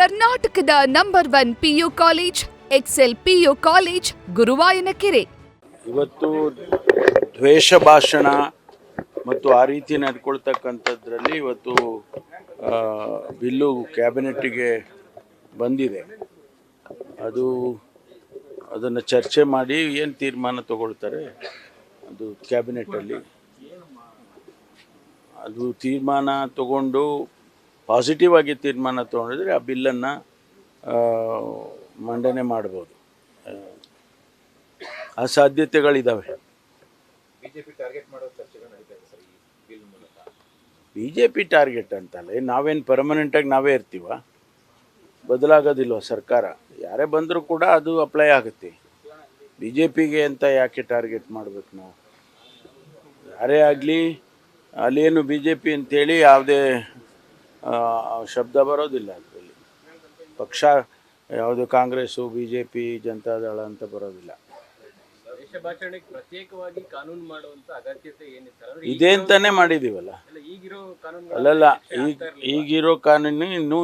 ಕರ್ನಾಟಕದ number 1 PU college Excel PU college Guruvayanakere. ಇವತ್ತು ದ್ವೇಷ ಭಾಷಣ ಮತ್ತು ಆ ರೀತಿ ನಡ್ಕೊಳ್ತಕ್ಕಂಥದ್ರಲ್ಲಿ ಇವತ್ತು ಬಿಲ್ಲು ಕ್ಯಾಬಿನೆಟ್ಗೆ ಬಂದಿದೆ. ಅದನ್ನು ಚರ್ಚೆ ಮಾಡಿ ಏನು ತೀರ್ಮಾನ ತಗೊಳ್ತಾರೆ ಅದು ಕ್ಯಾಬಿನೆಟಲ್ಲಿ ಅದು ತೀರ್ಮಾನ ತಗೊಂಡು ಪಾಸಿಟಿವ್ ಆಗಿ ತೀರ್ಮಾನ ತೊಗೊಂಡಿದ್ರೆ ಆ ಬಿಲ್ಲನ್ನು ಮಂಡನೆ ಮಾಡ್ಬೋದು. ಆ ಸಾಧ್ಯತೆಗಳಿದ್ದಾವೆ. BJP ಟಾರ್ಗೆಟ್ ಅಂತಲ್ಲ, ನಾವೇನು ಪರ್ಮನೆಂಟಾಗಿ ನಾವೇ ಇರ್ತೀವ, ಬದಲಾಗೋದಿಲ್ವ ಸರ್ಕಾರ. ಯಾರೇ ಬಂದರೂ ಕೂಡ ಅದು ಅಪ್ಲೈ ಆಗುತ್ತೆ. BJPಗೆ ಅಂತ ಯಾಕೆ ಟಾರ್ಗೆಟ್ ಮಾಡಬೇಕು ನಾವು? ಯಾರೇ ಆಗಲಿ ಅಲ್ಲೇನು BJP ಅಂತೇಳಿ ಯಾವುದೇ ಶಬ್ದ ಬರೋದಿಲ್ಲ. ಅದರಲ್ಲಿ ಪಕ್ಷ ಯಾವುದು ಕಾಂಗ್ರೆಸ್ಸು BJP ಜನತಾದಳ ಅಂತ ಬರೋದಿಲ್ಲ. ಪ್ರತ್ಯೇಕವಾಗಿ ಕಾನೂನು ಮಾಡುವಂತ ಅಗತ್ಯತೆ ಏನಿತ್ತು ಇದೆ ಅಂತಾನೆ ಮಾಡಿದೀವಲ್ಲ. ಅಲ್ಲಲ್ಲ, ಈಗಿರೋ ಕಾನೂನು ಇನ್ನೂ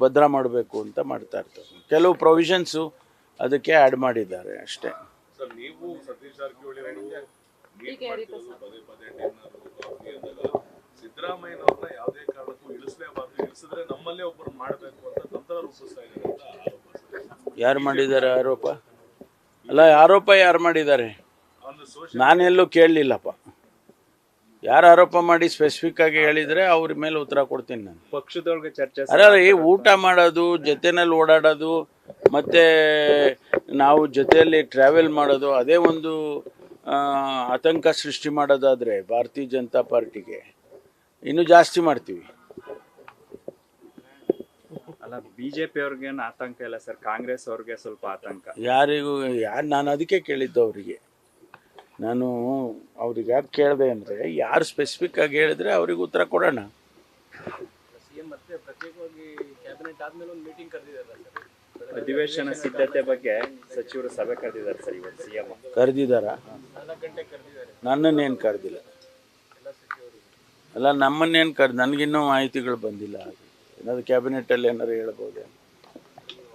ಭದ್ರ ಮಾಡಬೇಕು ಅಂತ ಮಾಡ್ತಾ ಇರ್ತಾರೆ. ಕೆಲವು ಪ್ರೊವಿಷನ್ಸು ಅದಕ್ಕೆ ಆ್ಯಡ್ ಮಾಡಿದ್ದಾರೆ ಅಷ್ಟೇ. ಸಿದ್ದರಾಮಯ್ಯನವ್ರನ್ನ ಯಾವುದೇ ಕಾರಣಕ್ಕೂ ಇಳಿಸಲೇಬಾರದು, ಇಳಿಸಿದ್ರೆ ನಮ್ಮಲ್ಲೇ ಒಬ್ಬರು ಮಾಡಬೇಕು ಅಂತ ತಂತ್ರ ರೂಪಿಸ್ತಾ ಇದ್ದಾರೆ. ಯಾರು ಮಾಡಿದ್ದಾರೆ ಆರೋಪ? ಅಲ್ಲ, ಆರೋಪ ಯಾರು ಮಾಡಿದ್ದಾರೆ ನಾನೆಲ್ಲೂ ಕೇಳಲಿಲ್ಲಪ್ಪ. ಯಾರು ಆರೋಪ ಮಾಡಿ ಸ್ಪೆಸಿಫಿಕ್ ಆಗಿ ಹೇಳಿದರೆ ಅವ್ರ ಮೇಲೆ ಉತ್ತರ ಕೊಡ್ತೀನಿ ನಾನು. ಪಕ್ಷದೊಳಗೆ ಚರ್ಚೆ ಅಲ್ಲ, ಈ ಊಟ ಮಾಡೋದು, ಜೊತೆಯಲ್ಲಿ ಓಡಾಡೋದು, ಮತ್ತು ನಾವು ಜೊತೆಯಲ್ಲಿ ಟ್ರಾವೆಲ್ ಮಾಡೋದು, ಅದೇ ಒಂದು ಆತಂಕ ಸೃಷ್ಟಿ ಮಾಡೋದಾದರೆ ಭಾರತೀಯ ಜನತಾ ಪಾರ್ಟಿಗೆ ಇನ್ನೂ ಜಾಸ್ತಿ ಮಾಡ್ತೀವಿ. ಅಲ್ಲ, BJP ಅವ್ರಿಗೇನು ಆತಂಕ ಇಲ್ಲ ಸರ್, ಕಾಂಗ್ರೆಸ್ ಅವ್ರಿಗೆ ಸ್ವಲ್ಪ ಆತಂಕ. ನಾನು ಅದಕ್ಕೆ ಕೇಳಿದ್ದು ಅವರಿಗೆ. ನಾನು ಅವ್ರಿಗೆ ಯಾಕೆ ಕೇಳಿದೆ ಅಂದರೆ, ಯಾರು ಸ್ಪೆಸಿಫಿಕ್ ಆಗಿ ಹೇಳಿದ್ರೆ ಅವ್ರಿಗೆ ಉತ್ತರ ಕೊಡೋಣ. ಸಿಎಂ ಮತ್ತೆ ಪ್ರತ್ಯೇಕವಾಗಿ ಕ್ಯಾಬಿನೆಟ್ ಆದ್ಮೇಲೆ ಒಂದು ಮೀಟಿಂಗ್ ಕರೆದಿದ್ದಾರೆ ಸರ್. ಅಧಿವೇಶನ ಸಿದ್ಧತೆ ಬಗ್ಗೆ ಸಚಿವರು ಸಭೆ ಕರೆದಿದ್ದಾರೆ ಸರ್. ಇವತ್ತು ಸಿಎಂ ಕರೆದಿದ್ದಾರಾ? 4 ಗಂಟೆಗೆ ಕರೆದಿದ್ದಾರೆ. ನನ್ನನ್ನೇನು ಕರೆದಿಲ್ಲ. ಅಲ್ಲ, ನಮ್ಮನ್ನೇನು ನನಗಿನ್ನೂ ಮಾಹಿತಿಗಳು ಬಂದಿಲ್ಲ. ಏನಾದ್ರು ಕ್ಯಾಬಿನೆಟಲ್ಲಿ ಏನಾದ್ರು ಹೇಳ್ಬೋದು.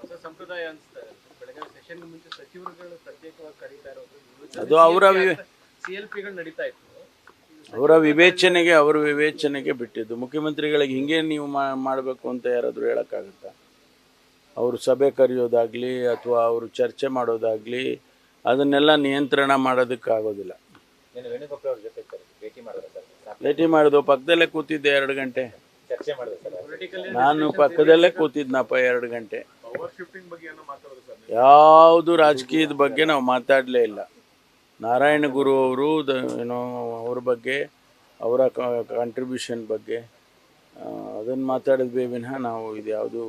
ಹೊಸ ಸಂಪ್ರದಾಯ ಅನಿಸ್ತಾರೆ. ಬೆಳಗ್ಗೆ ಸೆಷನ್ಗೆ ಮುಂಚೆ ಸಚಿವರುಗಳು ಪ್ರತ್ಯೇಕವಾಗಿ ಕರೀತಾ ಇರೋದು, ಅದು ಅವರ CLPಗಳು ನಡೀತಾ ಇತ್ತು. ಅವರ ವಿವೇಚನೆಗೆ ಬಿಟ್ಟಿದ್ದು. ಮುಖ್ಯಮಂತ್ರಿಗಳಿಗೆ ಹಿಂಗೆ ನೀವು ಮಾಡಬೇಕು ಅಂತ ಯಾರಾದರೂ ಹೇಳೋಕ್ಕಾಗುತ್ತಾ? ಅವರು ಸಭೆ ಕರೆಯೋದಾಗಲಿ ಅಥವಾ ಅವರು ಚರ್ಚೆ ಮಾಡೋದಾಗಲಿ ಅದನ್ನೆಲ್ಲ ನಿಯಂತ್ರಣ ಮಾಡೋದಕ್ಕಾಗೋದಿಲ್ಲ. ಭೇಟಿ ಮಾಡೋದು, ಪಕ್ಕದಲ್ಲೇ ಕೂತಿದ್ದೆ 2 ಗಂಟೆ. ನಾನು ಪಕ್ಕದಲ್ಲೇ ಕೂತಿದ್ನಪ್ಪ 2 ಗಂಟೆ. ಯಾವುದು ರಾಜಕೀಯದ ಬಗ್ಗೆ ನಾವು ಮಾತಾಡಲೇ ಇಲ್ಲ. ನಾರಾಯಣ ಗುರು ಅವರು ಅವ್ರ ಬಗ್ಗೆ, ಅವರ ಕಾಂಟ್ರಿಬ್ಯೂಷನ್ ಬಗ್ಗೆ ಅದನ್ನು ಮಾತಾಡಿದ್ವಿ ವಿನಃ ನಾವು ಇದು ಯಾವುದು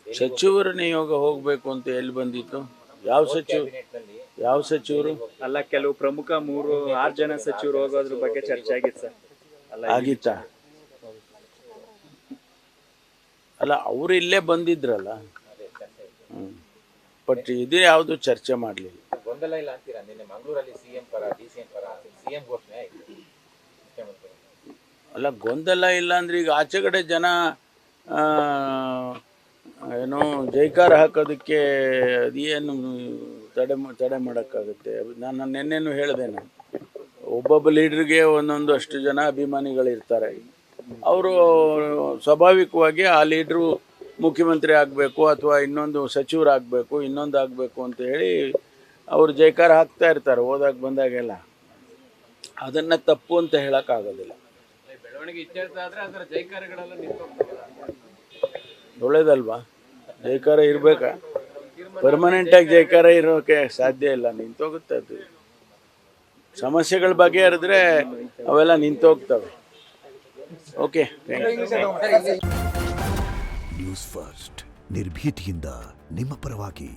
ಸಚಿವರ ನಿಯೋಗ ಹೋಗಬೇಕು ಅಂತ ಎಲ್ಲಿ ಬಂದಿತ್ತು? ಯಾವ ಸಚಿವರು? ಅಲ್ಲ, ಕೆಲವು ಪ್ರಮುಖ 6 ಜನ ಸಚಿವರು ಹೋಗೋದ್ರ ಬಗ್ಗೆ ಚರ್ಚೆ ಆಗಿತ್ತು ಸರ್. ಆಗಿತ್ತಾ? ಅಲ್ಲ, ಅವರು ಇಲ್ಲೇ ಬಂದಿದ್ರಲ್ಲ. ಬಟ್ ಇದೇ ಯಾವುದು ಚರ್ಚೆ ಮಾಡಲಿಲ್ಲ. ಗೊಂದಲ ಇಲ್ಲ ಅಂತೀರಾ? ನಿನ್ನೆ ಮಂಗಳೂರಲ್ಲಿ CM ಪರ DCM ಪರ CM ಘೋಷಣೆ ಆಯಿತು. ಅಲ್ಲ, ಗೊಂದಲ ಇಲ್ಲ ಅಂದ್ರೆ ಈಗ ಆಚೆ ಕಡೆ ಜನ ಏನೋ ಜೈಕಾರ ಹಾಕೋದಕ್ಕೆ ಅದೇನು ತಡೆ ಮಾಡೋಕ್ಕಾಗುತ್ತೆ? ನಾನು ನಿನ್ನೆನೂ ಹೇಳಿದೆ. ನಾನು ಒಬ್ಬೊಬ್ಬ ಲೀಡ್ರಿಗೆ ಒಂದೊಂದು ಅಷ್ಟು ಜನ ಅಭಿಮಾನಿಗಳಿರ್ತಾರೆ. ಅವರು ಸ್ವಾಭಾವಿಕವಾಗಿ ಆ ಲೀಡ್ರು ಮುಖ್ಯಮಂತ್ರಿ ಆಗಬೇಕು ಅಥವಾ ಇನ್ನೊಂದು ಸಚಿವರಾಗಬೇಕು, ಇನ್ನೊಂದು ಆಗಬೇಕು ಅಂತ ಹೇಳಿ ಅವರು ಜೈಕಾರ ಹಾಕ್ತಾ ಇರ್ತಾರೆ ಹೋದಾಗ ಬಂದಾಗೆಲ್ಲ. ಅದನ್ನು ತಪ್ಪು ಅಂತ ಹೇಳೋಕ್ಕಾಗೋದಿಲ್ಲ. ಬೆಳವಣಿಗೆ ಇತ್ಯರ್ಥ ಆದರೆ ಅದರ ಜೈಕಾರಗಳೆಲ್ಲ ನಿಂತೋಗ್ತವೆ. ಒಳ್ಳೇದಲ್ವಾ? ಜೈಕಾರ ಇರಬೇಕಾ? ಪರ್ಮನೆಂಟಾಗಿ ಜೈಕಾರ ಇರೋಕ್ಕೆ ಸಾಧ್ಯ ಇಲ್ಲ, ನಿಂತೋಗುತ್ತೆ. ಅದು ಸಮಸ್ಯೆಗಳ ಬಗೆಹರಿದ್ರೆ ಅವೆಲ್ಲ ನಿಂತೋಗ್ತವೆ. ಓಕೆ, ನ್ಯೂಸ್ ಫಸ್ಟ್ ನಿರ್ಭೀತಿಯಿಂದ ನಿಮ್ಮ ಪರವಾಗಿ.